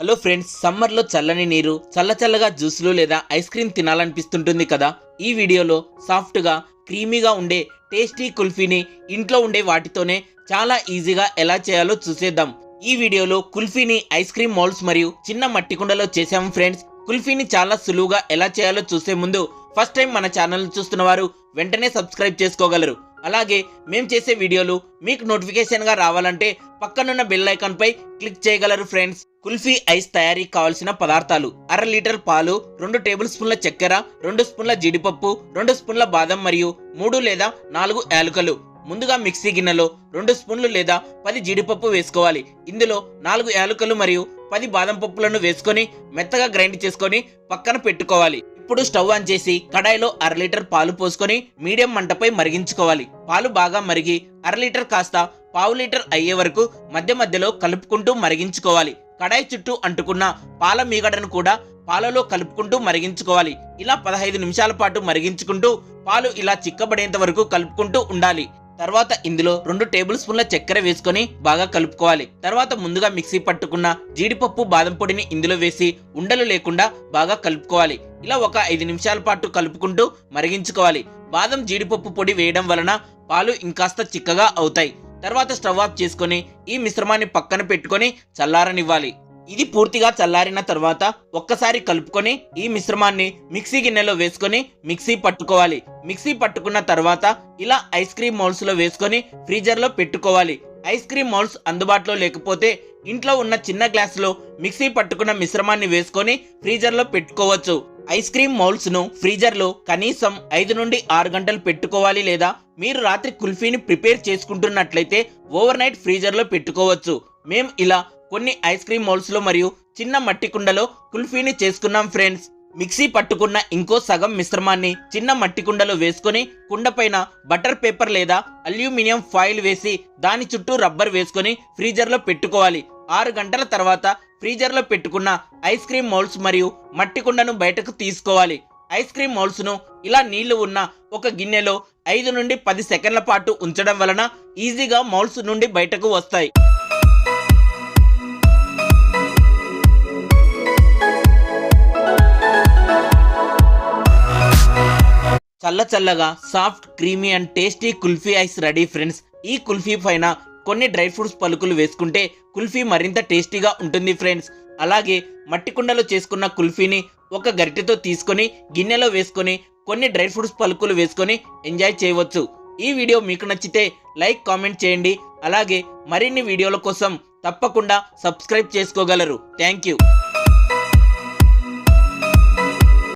Hello friends, సమ్మర్లో చల్లని నీరు, చల్లచల్లగా జ్యూసులు లేదా ఐస్ క్రీమ్ తినాలనిపిస్తుంటుంది కదా. ఈ వీడియోలో సాఫ్ట్గా క్రీమీగా ఉండే టేస్టీ కుల్ఫీని ఇంట్లో ఉండే వాటితోనే చాలా ఈజీగా ఎలా చేయాలో చూసేద్దాం. ఈ వీడియోలో కుల్ఫీని ఐస్ క్రీమ్ మౌల్డ్స్ మరియు చిన్న మట్టి కుండలో చేసాము ఫ్రెండ్స్. కుల్ఫీని చాలా సులువుగా ఎలా చేయాలో చూసే ముందు ఫస్ట్ టైం మన ఛానల్ చూస్తున్న వారు వెంటనే సబ్స్క్రైబ్ చేసుకోగలరు. అలాగే మేము చేసే వీడియోలు మీకు నోటిఫికేషన్గా రావాలంటే పక్కనున్న బెల్ ఐకాన్ పై క్లిక్ చేయగలరు ఫ్రెండ్స్. కుల్ఫీ ఐస్ తయారీకి కావాల్సిన పదార్థాలు: 1/2 లీటర్ పాలు, 2 టేబుల్ స్పూన్ల చక్కెర, 2 స్పూన్ల జీడిపప్పు, 2 స్పూన్ల బాదం మరియు 3 లేదా 4 యాలకులు. ముందుగా మిక్సీ గిన్నెలో 2 స్పూన్లు లేదా 10 జీడిపప్పు వేసుకోవాలి. ఇందులో 4 యాలకులు మరియు 10 బాదం పప్పులను వేసుకొని మెత్తగా గ్రైండ్ చేసుకొని పక్కన పెట్టుకోవాలి. ఇప్పుడు స్టవ్ ఆన్ చేసి కడాయిలో 1/2 లీటర్ పాలు పోసుకొని మీడియం మంటపై మరిగించుకోవాలి. పాలు బాగా మరిగి 1/2 లీటర్ కాస్త 1/2 లీటర్ అయ్యే వరకు మధ్య మధ్యలో కలుపుకుంటూ మరిగించుకోవాలి. కడాయి చుట్టూ అంటుకున్న పాల మీగడను కూడా పాలలో కలుపుకుంటూ మరిగించుకోవాలి. ఇలా 15 నిమిషాల పాటు మరిగించుకుంటూ పాలు ఇలా చిక్కబడేంత వరకు కలుపుకుంటూ ఉండాలి. తర్వాత ఇందులో 2 టేబుల్ స్పూన్ల చక్కెర వేసుకొని బాగా కలుపుకోవాలి. తర్వాత ముందుగా మిక్సీ పట్టుకున్న జీడిపప్పు, బాదం పొడిని ఇందులో వేసి ఉండలు లేకుండా బాగా కలుపుకోవాలి. ఇలా ఒక 5 నిమిషాల పాటు కలుపుకుంటూ మరిగించుకోవాలి. బాదం, జీడిపప్పు పొడి వేయడం వలన పాలు ఇంకాస్త చిక్కగా అవుతాయి. తర్వాత స్టవ్ ఆఫ్ చేసుకొని ఈ మిశ్రమాన్ని పక్కన పెట్టుకొని చల్లారనివ్వాలి. ఇది పూర్తిగా చల్లారిన తర్వాత ఒక్కసారి కలుపుకొని ఈ మిశ్రమాన్ని మిక్సీ గిన్నెలో వేసుకొని మిక్సీ పట్టుకోవాలి. మిక్సీ పట్టుకున్న తర్వాత ఇలా ఐస్ క్రీమ్ మౌల్డ్స్ లో వేసుకొని ఫ్రీజర్ లో పెట్టుకోవాలి. ఐస్ క్రీమ్ మౌల్డ్స్ అందుబాటులో లేకపోతే ఇంట్లో ఉన్న చిన్న గ్లాస్ లో మిక్సీ పట్టుకున్న మిశ్రమాన్ని వేసుకొని ఫ్రీజర్ లో పెట్టుకోవచ్చు. ఐస్ క్రీమ్ మౌల్డ్స్ ను ఫ్రీజర్ లో కనీసం 5 నుండి 6 గంటలు పెట్టుకోవాలి. లేదా మీరు రాత్రి కుల్ఫీని ప్రిపేర్ చేసుకుంటున్నట్లయితే ఓవర్ నైట్ ఫ్రీజర్ లో పెట్టుకోవచ్చు. మేము ఇలా కొన్ని ఐస్ క్రీమ్ మౌల్డ్స్ లో మరియు చిన్న మట్టి కుండలో కుల్ఫీని చేసుకున్నాం ఫ్రెండ్స్. మిక్సీ పట్టుకున్న ఇంకో సగం మిశ్రమాన్ని చిన్న మట్టి కుండలో వేసుకొని కుండ పైన బటర్ పేపర్ లేదా అల్యూమినియం ఫాయిల్ వేసి దాని చుట్టూ రబ్బర్ వేసుకొని ఫ్రీజర్ లో పెట్టుకోవాలి. 6 గంటల తర్వాత ఫ్రీజర్ లో పెట్టుకున్న ఐస్ క్రీమ్ మౌల్డ్స్ మరియు మట్టి కుండను బయటకు తీసుకోవాలి. ఐస్ క్రీమ్ మౌల్డ్స్ ను ఇలా నీళ్లు ఉన్న ఒక గిన్నెలో 5 నుండి 10 సెకండ్ల పాటు ఉంచడం వలన ఈజీగా మౌల్డ్స్ నుండి బయటకు వస్తాయి. చల్లగా soft, creamy and tasty kulfi ice ready friends. ఈ కుల్ఫీ పైన కొన్ని డ్రై ఫ్రూట్స్ పలుకులు వేసుకుంటే కుల్ఫీ మరింత టేస్టీగా ఉంటుంది ఫ్రెండ్స్. అలాగే మట్టి కుండలో చేసుకున్న కుల్ఫీని ఒక గరిటెతో తీసుకొని గిన్నెలో వేసుకొని కొన్ని డ్రై ఫ్రూట్స్ పలుకులు వేసుకొని ఎంజాయ్ చేయవచ్చు. ఈ వీడియో మీకు నచ్చితే లైక్, కామెంట్ చేయండి. అలాగే మరిన్ని వీడియోల కోసం తప్పకుండా సబ్స్క్రైబ్ చేసుకోగలరు. Thank you.